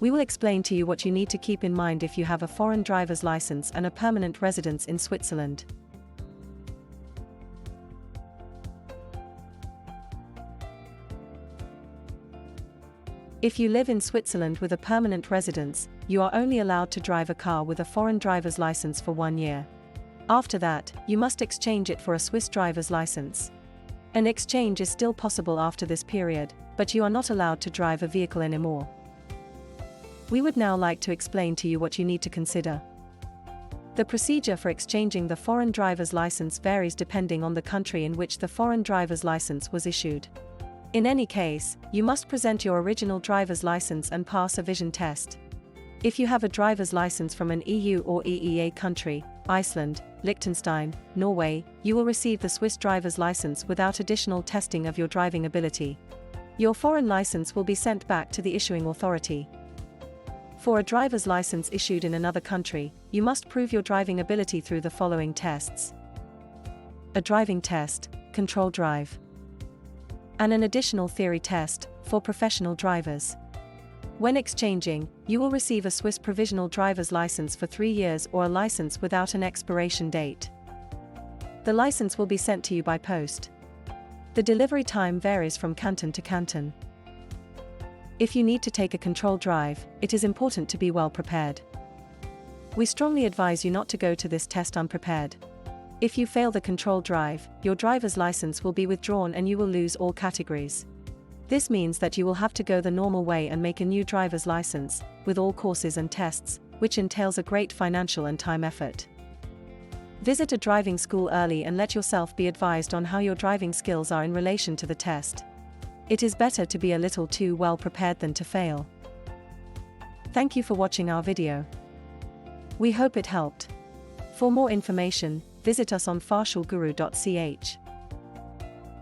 We will explain to you what you need to keep in mind if you have a foreign driver's license and a permanent residence in Switzerland. If you live in Switzerland with a permanent residence, you are only allowed to drive a car with a foreign driver's license for 1 year. After that, you must exchange it for a Swiss driver's license. An exchange is still possible after this period, but you are not allowed to drive a vehicle anymore. We would now like to explain to you what you need to consider. The procedure for exchanging the foreign driver's license varies depending on the country in which the foreign driver's license was issued. In any case, you must present your original driver's license and pass a vision test. If you have a driver's license from an EU or EEA country, Iceland, Liechtenstein, Norway, you will receive the Swiss driver's license without additional testing of your driving ability. Your foreign license will be sent back to the issuing authority. For a driver's license issued in another country, you must prove your driving ability through the following tests: a driving test, control drive, and an additional theory test, for professional drivers. When exchanging, you will receive a Swiss provisional driver's license for 3 years or a license without an expiration date. The license will be sent to you by post. The delivery time varies from canton to canton. If you need to take a control drive, it is important to be well prepared. We strongly advise you not to go to this test unprepared. If you fail the control drive, your driver's license will be withdrawn and you will lose all categories. This means that you will have to go the normal way and make a new driver's license, with all courses and tests, which entails a great financial and time effort. Visit a driving school early and let yourself be advised on how your driving skills are in relation to the test. It is better to be a little too well prepared than to fail. Thank you for watching our video. We hope it helped. For more information, visit us on fahrschulguru.ch.